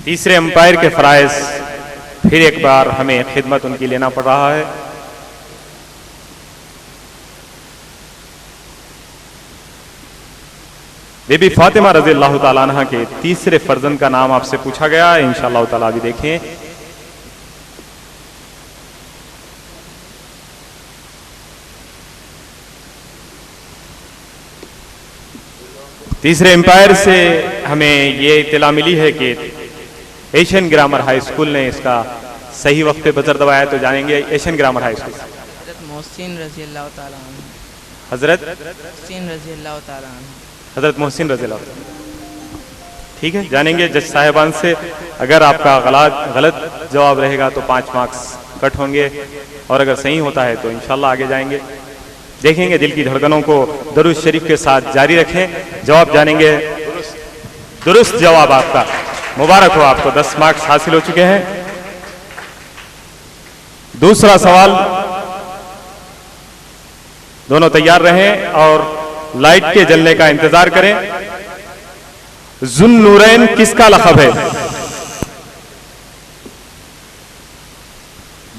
تیسرے امپائر کے فرائض پھر ایک بار ہمیں خدمت ان کی لینا پڑ رہا ہے. بی بی فاطمہ رضی اللہ تعالیٰ عنہ کے تیسرے فرزند کا نام آپ سے پوچھا گیا ہے. انشاءاللہ تعالیٰ بھی دیکھیں. تیسرے امپائر سے ہمیں یہ اطلاع ملی ہے کہ ایشین گرامر ہائی اسکول نے اس کا صحیح وقت پہ بزر دبایا. تو جانیں گے ایشین گرامر ہائی اسکول. حضرت محسن رضی اللہ تعالیٰ عنہ. حضرت محسن رضی اللہ تعالیٰ عنہ. حضرت محسن رضی اللہ عنہ. ٹھیک ہے, جانیں گے جج صاحبان سے. اگر آپ کا غلط جواب رہے گا تو 5 مارکس کٹ ہوں گے, اور اگر صحیح ہوتا ہے تو انشاءاللہ آگے جائیں گے. دیکھیں گے دل کی دھڑکنوں کو درود شریف کے ساتھ جاری رکھیں. جواب جانیں گے. درست جواب آپ کا. مبارک ہو, آپ کو 10 مارکس حاصل ہو چکے ہیں. دوسرا سوال, دونوں تیار رہیں اور لائٹ کے جلنے کا انتظار کریں. ذو النورین کس کا لقب ہے؟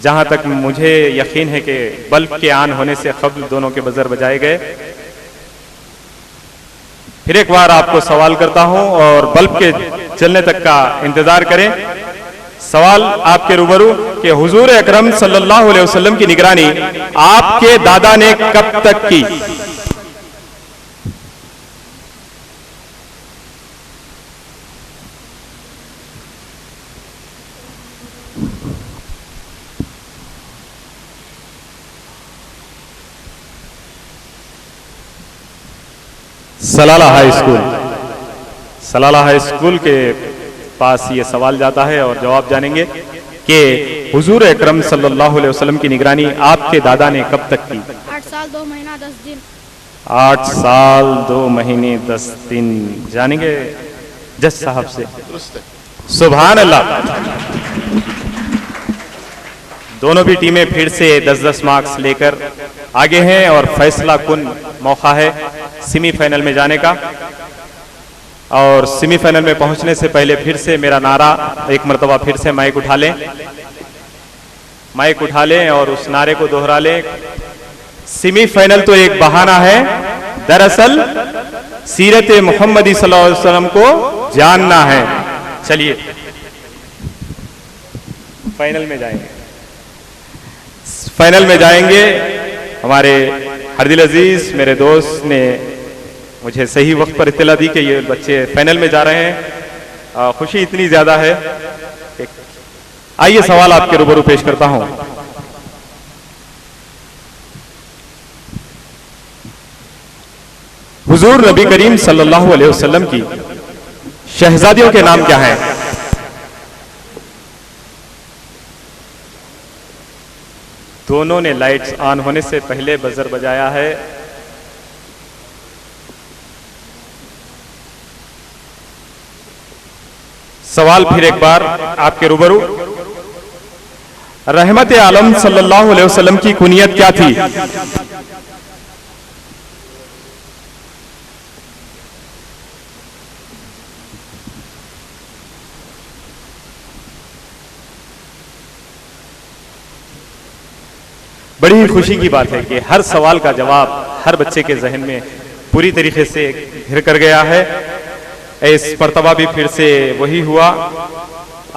جہاں تک مجھے یقین ہے کہ بلب کے آن ہونے سے قبل دونوں کے بزر بجائے گئے. پھر ایک بار آپ کو سوال کرتا ہوں اور بلب کے چلنے تک کا انتظار کریں. سوال آپ کے روبرو کہ حضور اکرم صلی اللہ علیہ وسلم کی نگرانی آپ کے دادا نے کب تک کی؟ سلالہ ہائی اسکول کے پاس یہ سوال جاتا ہے اور جواب جانیں گے کہ حضور اکرم صلی اللہ علیہ وسلم کی نگرانی آپ کے دادا نے کب تک کی؟ 8 سال 2 مہینہ 10 دن. 8 سال 2 مہینے 10 دن. جانیں گے جج صاحب سے. سبحان اللہ. دونوں بھی ٹیمیں پھر سے 10-10 مارکس لے کر آگے ہیں اور فیصلہ کن موقع ہے سیمی فائنل میں جانے کا. اور سیمی فائنل میں پہنچنے سے پہلے پھر سے میرا نعرہ ایک مرتبہ پھر سے مائک اٹھا لیں اور اس نعرے کو دوہرا لیں. سیمی فائنل تو ایک بہانہ ہے, دراصل سیرت محمدی صلی اللہ علیہ وسلم کو جاننا ہے. چلیے فائنل میں جائیں گے. ہمارے ہردل عزیز میرے دوست نے مجھے صحیح وقت پر اطلاع دی کہ یہ بچے فائنل میں جا رہے ہیں. خوشی اتنی زیادہ ہے. آئیے سوال آپ کے روبرو پیش کرتا ہوں. حضور نبی کریم صلی اللہ علیہ وسلم کی شہزادیوں کے نام کیا ہیں؟ دونوں نے لائٹس آن ہونے سے پہلے بزر بجایا ہے. سوال پھر ایک بار آپ کے روبرو. رحمت عالم صلی اللہ علیہ وسلم کی کنیت کیا تھی؟ بڑی خوشی کی بات ہے کہ ہر سوال کا جواب ہر بچے کے ذہن میں پوری طریقے سے گھر کر گیا ہے. اس مرتبہ بھی پھر سے وہی ہوا.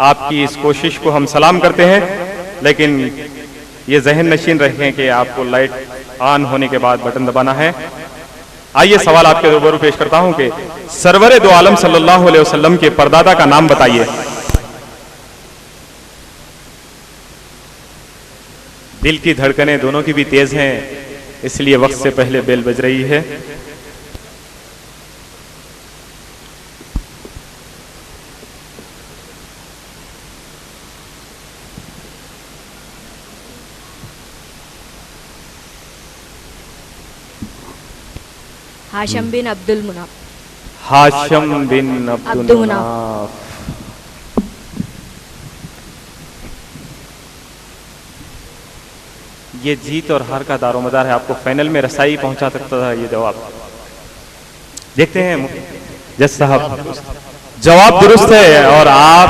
آپ کی اس کوشش کو ہم سلام کرتے ہیں, لیکن یہ ذہن نشین رکھیں کہ آپ کو لائٹ آن ہونے کے بعد بٹن دبانا ہے. آئیے سوال آپ کے روبرو پیش کرتا ہوں کہ سرور دو عالم صلی اللہ علیہ وسلم کے پردادا کا نام بتائیے. دل کی دھڑکنیں دونوں کی بھی تیز ہیں, اس لیے وقت سے پہلے بیل بج رہی ہے. ہاشم بن عبد المناف. ہاشم بن عبد المناف. یہ جیت اور ہار کا دار و مدار ہے. آپ کو فائنل میں رسائی پہنچا سکتا تھا یہ جواب. دیکھتے ہیں جج صاحب, جواب درست ہے اور آپ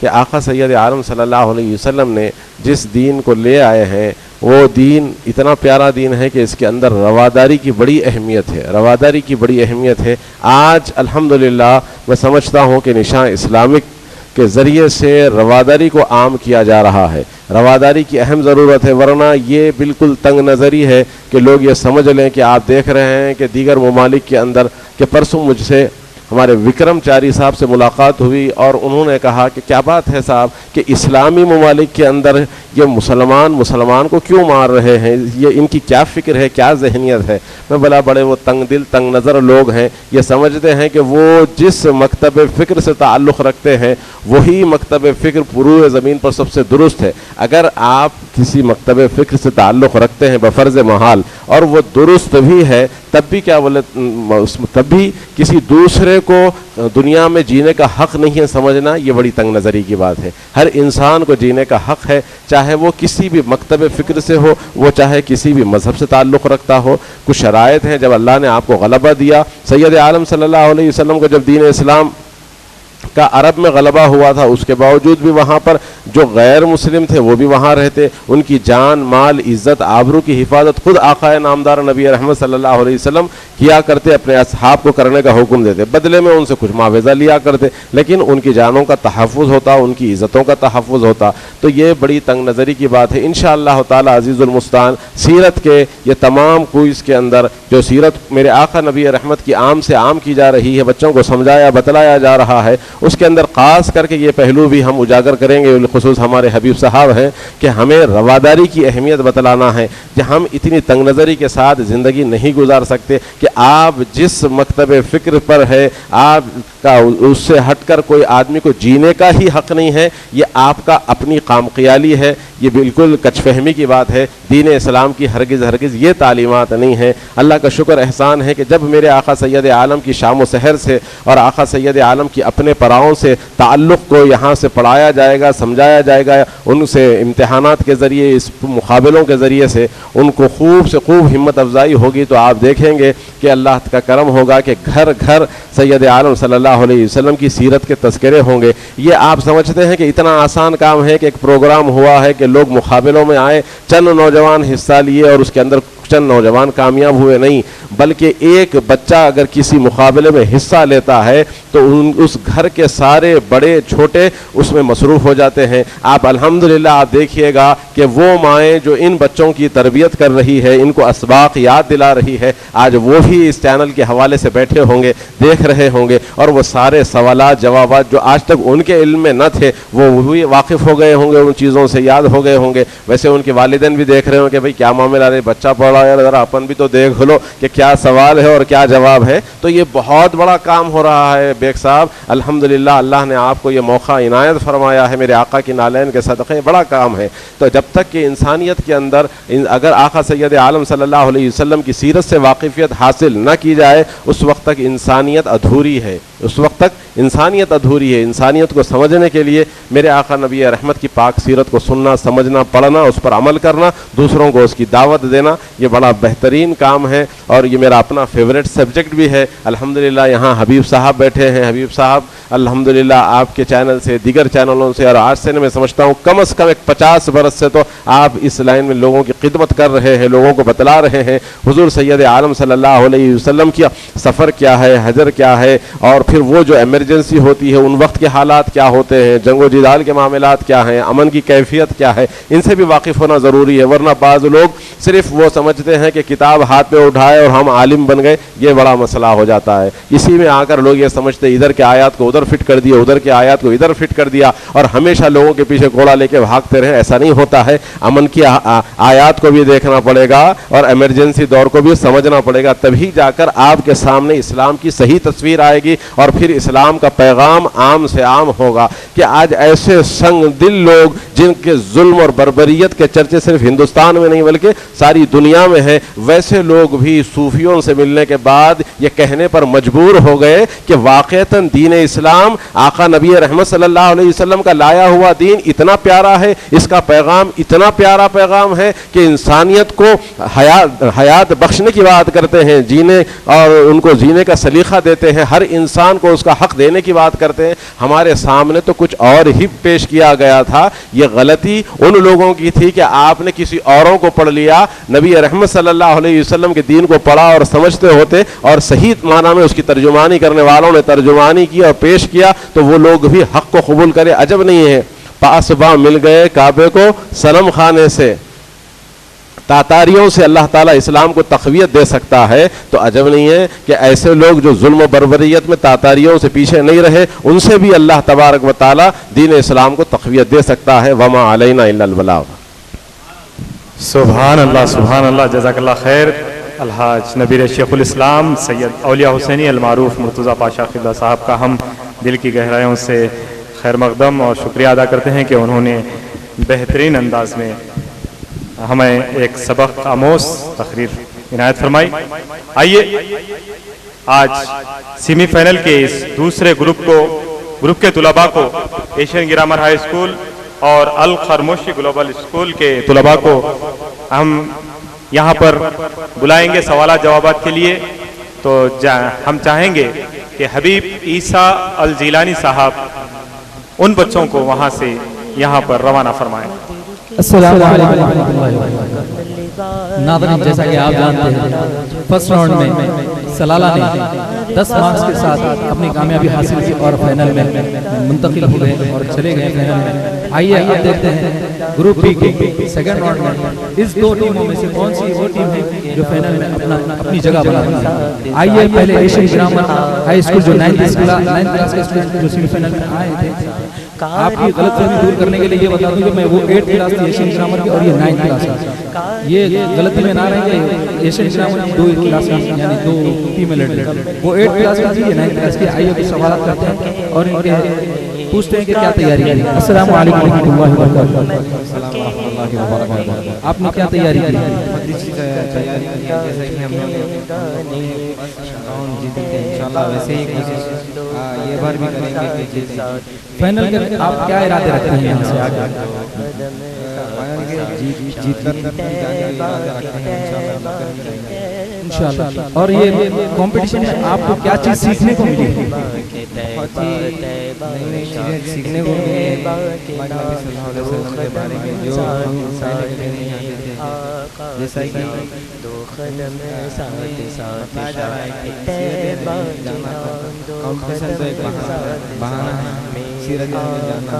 کہ آقا سید عالم صلی اللہ علیہ وسلم نے جس دین کو لے آئے ہیں وہ دین اتنا پیارا دین ہے کہ اس کے اندر رواداری کی بڑی اہمیت ہے، رواداری کی بڑی اہمیت ہے۔ آج الحمدللہ میں سمجھتا ہوں کہ نشاں اسلامک کے ذریعے سے رواداری کو عام کیا جا رہا ہے۔ رواداری کی اہم ضرورت ہے، ورنہ یہ بالکل تنگ نظری ہے کہ لوگ یہ سمجھ لیں کہ آپ دیکھ رہے ہیں کہ دیگر ممالک کے اندر کہ پرسوں مجھ سے ہمارے وکرم چاری صاحب سے ملاقات ہوئی اور انہوں نے کہا کہ کیا بات ہے صاحب کہ اسلامی ممالک کے اندر یہ مسلمان کو کیوں مار رہے ہیں، یہ ان کی کیا فکر ہے، کیا ذہنیت ہے۔ میں بلا بڑے وہ تنگ دل تنگ نظر لوگ ہیں، یہ سمجھتے ہیں کہ وہ جس مکتب فکر سے تعلق رکھتے ہیں وہی مکتب فکر پروئے زمین پر سب سے درست ہے۔ اگر آپ کسی مکتب فکر سے تعلق رکھتے ہیں بفرض محال اور وہ درست بھی ہے، تب بھی کیا بولے تب بھی کسی دوسرے کو دنیا میں جینے کا حق نہیں ہے سمجھنا، یہ بڑی تنگ نظری کی بات ہے۔ ہر انسان کو جینے کا حق ہے، چاہے وہ کسی بھی مکتب فکر سے ہو، وہ چاہے کسی بھی مذہب سے تعلق رکھتا ہو۔ کچھ شرائط ہیں، جب اللہ نے آپ کو غلبہ دیا، سید عالم صلی اللہ علیہ وسلم کو جب دین اسلام کا عرب میں غلبہ ہوا تھا، اس کے باوجود بھی وہاں پر جو غیر مسلم تھے وہ بھی وہاں رہتے، ان کی جان مال عزت آبرو کی حفاظت خود آقا نامدار نبی رحمت صلی اللہ علیہ وسلم کیا کرتے، اپنے اصحاب کو کرنے کا حکم دیتے، بدلے میں ان سے کچھ معاوضہ لیا کرتے، لیکن ان کی جانوں کا تحفظ ہوتا، ان کی عزتوں کا تحفظ ہوتا۔ تو یہ بڑی تنگ نظری کی بات ہے۔ انشاءاللہ تعالی عزیز المستعان سیرت کے یہ تمام کوئز کے اندر جو سیرت میرے آقا نبی رحمت کی عام سے عام کی جا رہی ہے، بچوں کو سمجھایا بتلایا جا رہا ہے، اس کے اندر خاص کر کے یہ پہلو بھی ہم اجاگر کریں گے، خصوص ہمارے حبیب صاحب ہیں کہ ہمیں رواداری کی اہمیت بتلانا ہے کہ ہم اتنی تنگ نظری کے ساتھ زندگی نہیں گزار سکتے کہ آپ جس مکتب فکر پر ہے آپ کا اس سے ہٹ کر کوئی آدمی کو جینے کا ہی حق نہیں ہے، یہ آپ کا اپنی قام خیالی ہے، یہ بالکل کچ فہمی کی بات ہے۔ دین اسلام کی ہرگز یہ تعلیمات نہیں ہے۔ اللہ کا شکر احسان ہے کہ جب میرے آقا سید عالم کی شام و سحر سے اور آقا سید عالم کی اپنے پراؤں سے تعلق کو یہاں سے پڑھایا جائے گا، سمجھایا جائے گا، ان سے امتحانات کے ذریعے اس مقابلوں کے ذریعے سے ان کو خوب سے خوب ہمت افزائی ہوگی، تو آپ دیکھیں گے کہ اللہ کا کرم ہوگا کہ گھر گھر سید عالم صلی اللہ علیہ وسلم کی سیرت کے تذکرے ہوں گے۔ یہ آپ سمجھتے ہیں کہ اتنا آسان کام ہے کہ ایک پروگرام ہوا ہے کہ لوگ مقابلوں میں آئے، چند نوجوان حصہ لیے اور اس کے اندر چند نوجوان کامیاب ہوئے، نہیں، بلکہ ایک بچہ اگر کسی مقابلے میں حصہ لیتا ہے تو اس گھر کے سارے بڑے چھوٹے اس میں مصروف ہو جاتے ہیں۔ آپ الحمدللہ آپ دیکھیے گا کہ وہ مائیں جو ان بچوں کی تربیت کر رہی ہے، ان کو اسباق یاد دلا رہی ہے، آج وہ بھی اس چینل کے حوالے سے بیٹھے ہوں گے، دیکھ رہے ہوں گے، اور وہ سارے سوالات جوابات جو آج تک ان کے علم میں نہ تھے وہ بھی واقف ہو گئے ہوں گے، ان چیزوں سے یاد ہو گئے ہوں گے۔ ویسے ان کے والدین بھی دیکھ رہے ہوں کہ بھئی کیا معاملہ ہے، بچہ پڑھ رہا ہے، ذرا اپن بھی تو دیکھ لو کہ کیا سوال ہے اور کیا جواب ہے۔ تو یہ بہت بڑا کام ہو رہا ہے بیگ صاحب، الحمدللہ اللہ نے آپ کو یہ موقع عنایت فرمایا ہے، میرے آقا کی نالین کے صدقے بڑا کام ہے۔ تو جب تک کہ انسانیت کے اندر اگر آقا سید عالم صلی اللہ علیہ وسلم کی سیرت سے واقفیت حاصل نہ کی جائے، اس وقت تک انسانیت ادھوری ہے، اس وقت تک انسانیت ادھوری ہے۔ انسانیت کو سمجھنے کے لیے میرے آقا نبی رحمت کی پاک سیرت کو سننا، سمجھنا، پڑھنا، اس پر عمل کرنا، دوسروں کو اس کی دعوت دینا، یہ بڑا بہترین کام ہے اور یہ میرا اپنا فیوریٹ سبجیکٹ بھی ہے۔ الحمدللہ یہاں حبیب صاحب بیٹھے ہیں، حبیب صاحب الحمدللہ آپ کے چینل سے، دیگر چینلوں سے، اور آج سے میں سمجھتا ہوں کم از کم ایک 50 برس سے تو آپ اس لائن میں لوگوں کی خدمت کر رہے ہیں، لوگوں کو بتلا رہے ہیں حضور سید عالم صلی اللہ علیہ وسلم کی سفر کیا ہے، حجر کیا ہے، اور پھر وہ جو ایمرجنسی ہوتی ہے ان وقت کے حالات کیا ہوتے ہیں، جنگ و جدال کے معاملات کیا ہیں، امن کی کیفیت کیا ہے، ان سے بھی واقف ہونا ضروری ہے۔ ورنہ بعض لوگ صرف وہ سمجھتے ہیں کہ کتاب ہاتھ میں اٹھائے اور ہم عالم بن گئے، یہ بڑا مسئلہ ہو جاتا ہے۔ اسی میں آ کر لوگ یہ سمجھتے ادھر کے آیات کو ادھر فٹ کر دیا، ادھر کے آیات کو ادھر فٹ کر دیا، اور ہمیشہ لوگوں کے پیچھے گھوڑا لے کے بھاگتے رہے، ایسا نہیں ہوتا ہے۔ امن کی آیات کو بھی دیکھنا پڑے گا اور ایمرجنسی دور کو بھی سمجھنا پڑے گا، تبھی جا کر آپ کے سامنے اسلام کی صحیح تصویر آئے گی اور پھر اسلام کا پیغام عام سے عام ہوگا۔ کہ آج ایسے سنگ دل لوگ جن کے ظلم اور بربریت کے چرچے صرف ہندوستان میں نہیں بلکہ ساری دنیا میں ہے، ویسے لوگ بھی صوفیوں سے ملنے کے بعد یہ کہنے پر مجبور ہو گئے کہ واقعتاً دین اسلام آقا نبی رحمت صلی اللہ علیہ وسلم کا لایا ہوا دین اتنا پیارا ہے، اس کا پیغام اتنا پیارا پیغام ہے کہ انسانیت کو حیات بخشنے کی بات کرتے ہیں، جینے اور ان کو جینے جینے کا سلیقہ دیتے ہیں، ہر انسان کو اس کا حق دینے کی بات کرتے ہیں، ہمارے سامنے تو کچھ اور ہی پیش کیا گیا تھا۔ یہ غلطی ان لوگوں کی تھی کہ آپ نے کسی اوروں کو پڑھ لیا، نبی رحمت صلی اللہ علیہ وسلم کے دین کو پڑھا اور سمجھتے ہوتے اور صحیح معنی میں اس کی ترجمانی کرنے والوں نے ترجمانی کی اور پیش کیا تو وہ لوگ بھی حق کو قبول کرے، عجب نہیں ہے۔ پاسباں مل گئے کعبے کو صنم خانے سے، تاتاریوں سے اللہ تعالیٰ اسلام کو تقویت دے سکتا ہے تو عجب نہیں ہے کہ ایسے لوگ جو ظلم و بربریت میں تاتاریوں سے پیچھے نہیں رہے ان سے بھی اللہ تبارک و تعالیٰ دین اسلام کو تقویت دے سکتا ہے۔ وما علینا الا البلاغ۔ سبحان اللہ سبحان اللہ، جزاک اللہ خیر۔ الحاج نبیر شیخ الاسلام سید اولیاء حسینی المعروف مرتضیٰ پاشا قبلہ صاحب کا ہم دل کی گہرائیوں سے خیر مقدم اور شکریہ ادا کرتے ہیں کہ انہوں نے بہترین انداز میں ہمیں ایک سبق آموز تقریر عنایت فرمائی۔ آئیے آج سیمی فائنل کے اس دوسرے گروپ کے طلباء کو ایشین گرامر ہائی اسکول اور الخرموشی گلوبل اسکول کے طلباء کو ہم یہاں پر بلائیں گے سوالات جوابات کے لیے۔ تو ہم چاہیں گے کہ حبیب عیسیٰ الجیلانی صاحب ان بچوں کو وہاں سے یہاں پر روانہ فرمائیں۔ السلام علیکم ورحمۃ اللہ وبرکاتہ۔ ناظرین، جیسا کہ آپ جانتے ہیں فرسٹ راؤنڈ میں سلالہ نے 10 مارکس کے ساتھ اپنی کامیابی حاصل کی اور فائنل میں منتقل ہو گئے اور چلے گئے فائنل میں۔ آئیے اب دیکھتے ہیں گروپ بی کے سیکنڈ راؤنڈ میں اس دو ٹیموں میں سے کون سی وہ ٹیم ہے جو فائنل میں اپنی جگہ بناتی ہے۔ آئیے پہلے ایشین گرامر ہائی اسکول جو 9th کلاس کے اسٹوڈنٹ جو سیمی فائنل میں آئے تھے، آپ کی غلط فہمی دور کرنے کے لیے یہ بتا دوں کہ میں وہ 8th کلاس تھی ایشین گرامر کی اور یہ 9th کلاس ہے۔ یہ غلطی میں نہ رہیں گے، ایشین گرامر کی 2 کلاس یعنی 2 ٹیمیں لڑ رہی ہیں، وہ 8th کلاس کی تھی، یہ 9th کلاس کی۔ آئیے کچھ سوالات کرتے ہیں اور ان کے پوچھتے ہیں کہ کیا تیاری کی۔ السلام علیکم ورحمۃ اللہ وبرکاتہ۔ آپ نے کیا تیاری کی؟ یہ بار بھی کریں گے کہ فائنل کے آپ کیا ارادے رکھتے ہیں یہاں سے آگے؟ جیت کر رکھتے ہیں انشاءاللہ۔ اور یہ کمپٹیشن میں آپ کو کیا چیز سیکھنے کو ملی؟ بہت ہی نئی نئی چیزیں سیکھنے کو ملی۔ نبی صلی اللہ علیہ وسلم کے بارے میں جو ہم پہلے نہیں جانتے تھے، جیسا کہ کمپٹیشن تو ایک بہانہ ہے، سیرت میں جانا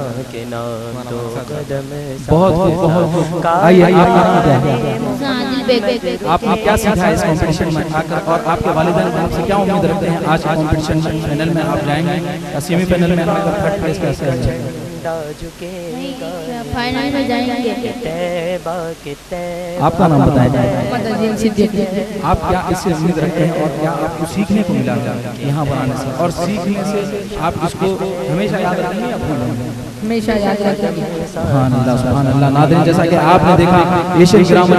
بہت آئیے آپ نے کیا سیکھا اس کمپٹیشن میں آ کر اور آپ کے والدین آپ سے کیا امید رکھتے ہیں آج کمپٹیشن میں فائنل میں آپ جائیں گے یا سیمی فائنل میں آ کر تھرڈ پلیس پہ آ جائیں گے؟ فائنل میں جائیں گے۔ آپ کا نام بتائیں جائے۔ آپ کیا اس سے امید رکھتے ہیں اور کیا آپ کو سیکھنے کو ملا یہاں پر آنے سے، اور سیکھنے سے آپ اس کو ہمیشہ یاد رکھیں گے یا بھولیں گے؟ ہمیشہ یاد رکھیں گے۔ سبحان اللہ سبحان اللہ۔ ناظرین، جیسا کہ آپ نے دیکھا ایشین گرامر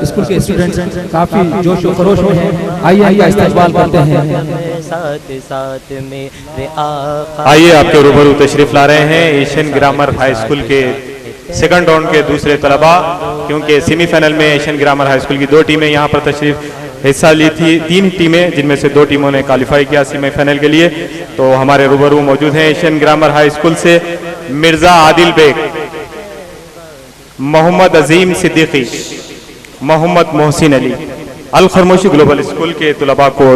اسکول کے اسٹوڈنٹس کافی جوش و خروش میں ہیں۔ آئیے آئیے استقبال کرتے ہیں۔ آئیے آپ کے روبرو تشریف لا رہے ہیں ایشین گرامر ہائی اسکول کے سیکنڈ راؤنڈ کے دوسرے طلباء، کیونکہ سیمی فائنل میں ایشین گرامر ہائی اسکول کی 2 ٹیمیں یہاں پر تشریف حصہ لی تھی، 3 ٹیمیں جن میں سے 2 ٹیموں نے کوالیفائی کیا سیمی فائنل کے لیے۔ تو ہمارے روبرو موجود ہیں ایشین گرامر ہائی اسکول سے مرزا عادل بیگ، محمد عظیم صدیقی، محمد محسن علی۔ الخرموشی گلوبل اسکول کے طلباء کو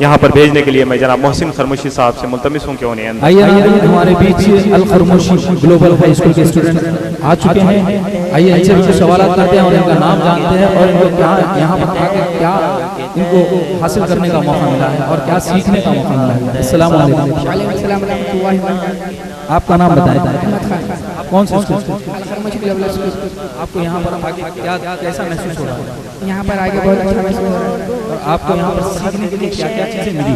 یہاں پر بھیجنے کے لیے میں جناب محسن خرموشی صاحب سے ملتمس ہوں کہ انہیں اندر آئیے ہمارے بیچ الخرموشی گلوبل ہائی اسکول کے اسٹوڈنٹ آ چکے ہیں۔ آئیے ان سے سوالات کرتے ہیں اور ان کا نام جانتے ہیں اور ان کو کیا یہاں پر آ کر کیا ان کو حاصل کرنے کا موقع ملا ہے اور کیا سیکھنے کا موقع ملا ہے۔ السلام علیکم۔ وعلیکم السلام ورحمۃ اللہ وبرکاتہ۔ آپ کا نام بتائیں۔ آپ کون سے اسکول سے؟ الخرموشی گلوبل اسکول۔ آپ کو یہاں پر آگے کیا کیسا محسوس ہو رہا ہے؟ یہاں پر آگے بہت اچھا محسوس ہو رہا ہے۔ اور آپ کو یہاں پر سیکھنے کے لیے کیا کیا چیزیں ملی؟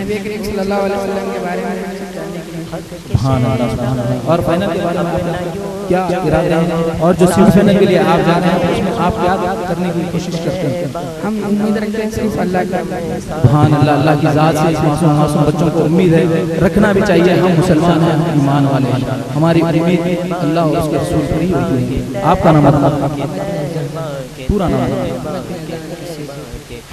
نبی کریم صلی اللہ علیہ وسلم کے بارے میں جاننے کے لیے۔ سبحان اللہ سبحان اللہ۔ اور فائنل کے بارے میں آپ کیا ارادے ہیں اور جو سیمی فائنل کے لیے آپ جا رہے ہیں اس میں آپ کیا کرنے کی کوشش کرتے ہیں؟ ہم امید رکھتے ہیں صرف اللہ کا۔ سبحان اللہ۔ اللہ کی ذات سے اس معصوم بچوں کو امید ہے، رکھنا بھی چاہیے۔ ہم مسلمان ہیں، ہم ایمان والے ہیں، ہماری امید اللہ اور اس کے رسول پر ہی ہوتی ہے۔ آپ کا نام بتائیں، پورا نام بتائیں۔